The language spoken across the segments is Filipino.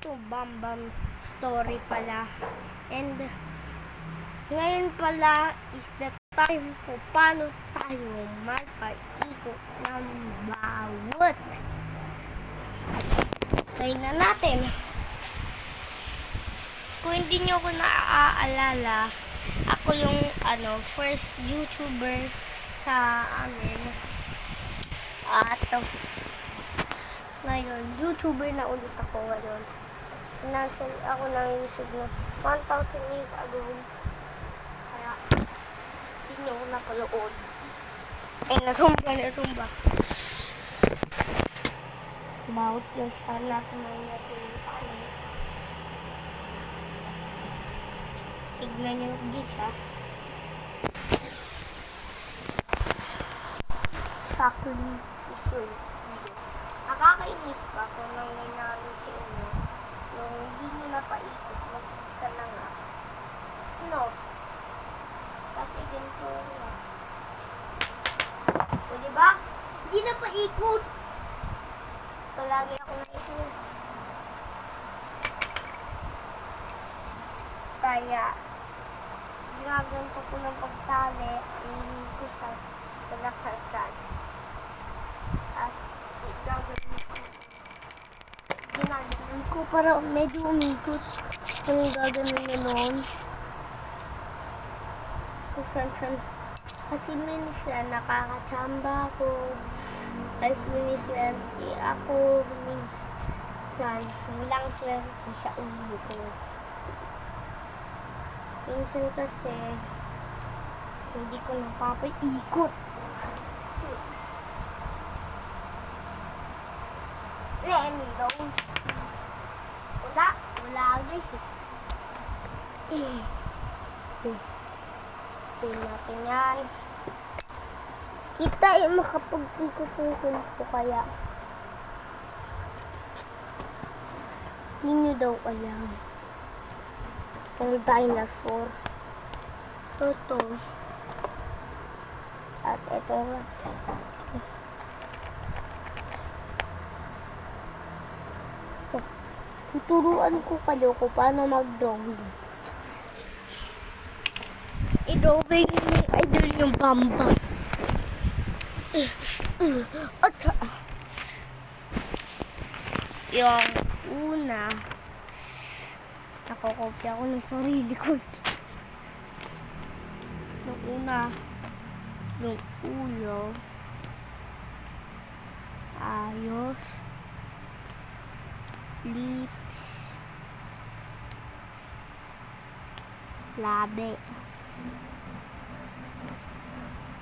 to Bambam Story pala. And ngayon pala is the time kung paano tayo magpaikot ng bawat. Try na natin. Kung hindi nyo ko naaalala, ako yung first YouTuber sa amin. At ngayon, YouTuber na ulit ako ngayon. Financial ako ng YouTube na 1,000 years ago. Kaya, hindi nyo ko napalood. Natumba. Bawat yung sana kumain natin yung paano. Tignan nyo yung gisa. Sakli isul. Nakakainis pa kung nangyayari sa inyo. Nung hindi nyo napaikot, magka na nga. No. Kasi ganito nga. O diba? Hindi napaikot. Palagi ako naikot. Kaya, ginagawa ko ng pagtali ang ko sa palakasan. At ginagawa ko para medyo umikot. Kung gagawin nyo noon. Kung saan. Kasi minsan nakakachamba ako. As minsan ako. Minsan walang swerte sa ulo ko. Minsan kasi hindi ko napapaikot. Lemmy Rose. Wala guys. Tingnan natin yan. Kita yung makapag-ikot ng kulpo kaya. Hindi nyo daw alam. Ang dinosaur. Ito. At ito. Tuturuan ko kayo kung paano mag-drawing. I-drawing yung idol yung Bamba. At yung una, nakokopya ko ng sarili ko. Yung una, yung ulo, ayos, lips, labi.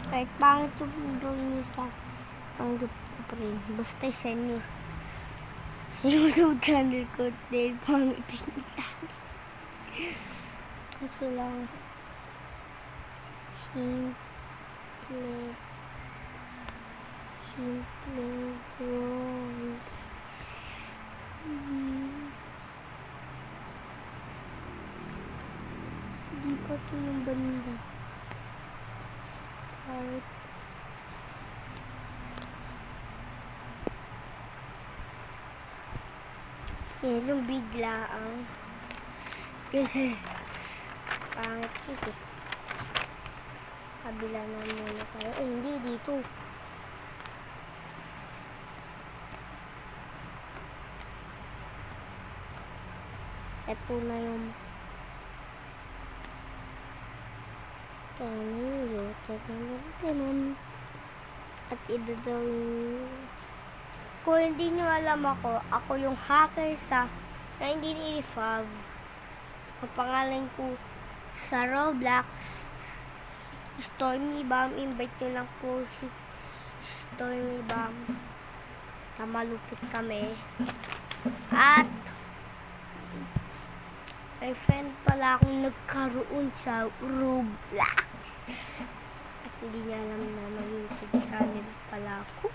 Kahit pangit yung drawing nyo sa tanggap ko pa rin. Basta send nyo sa YouTube channel ko dahil pangit yung sa akin. Kasi lang simple wrong. Di pa to yung banda. Right. Yan yung bigla ang kasi pangit kasi kabila na muna tayo. Hindi dito. Ito na yung at idadrawing. Kung hindi nyo alam ako yung hacker sa 1985. Ang pangalan ko sa Roblox, Stormy Bomb. Invite nyo lang po si Stormy Bomb. Na malupit kami. At may friend pala akong nagkaroon sa Roblox. At hindi niya alam na may YouTube channel pala ako.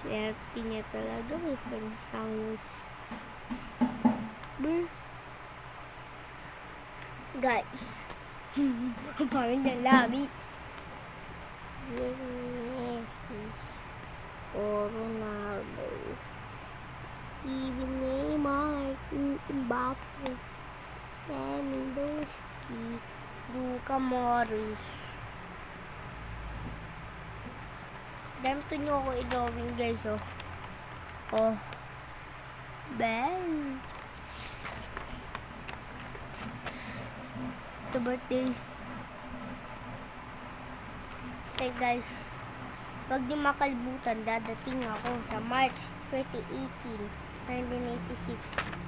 Swerte niya talaga. May friend sa YouTube. Guys. Ang pangit na labi. Messi o Ronaldo. Even Neymar. Bapo, Lewandowski, Luka Morris. Ganito nyo ako i-drawing guys, oh. Oh. Ben. Ito birthday. Okay guys, wag niyo makalimutan, dadating ako sa March 2018, 1986.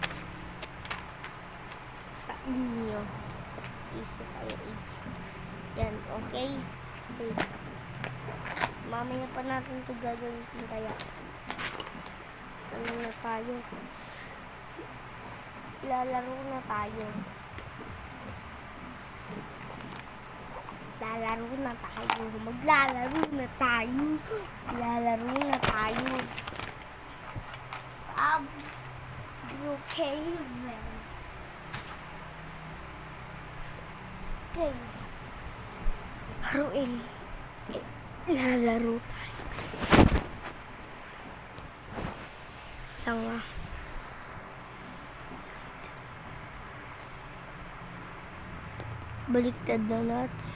Sa inyo. Isa sa age. Yan, okay? Okay. Mamaya pa natin ito gagawin kaya. Ano na tayo? Lalaro na tayo. Lalaro na tayo. Maglalaro na tayo. Lalaro na tayo. Brookhaven. Okay. Haruin. Lalaro tayo. Tanga. Baliktad na natin.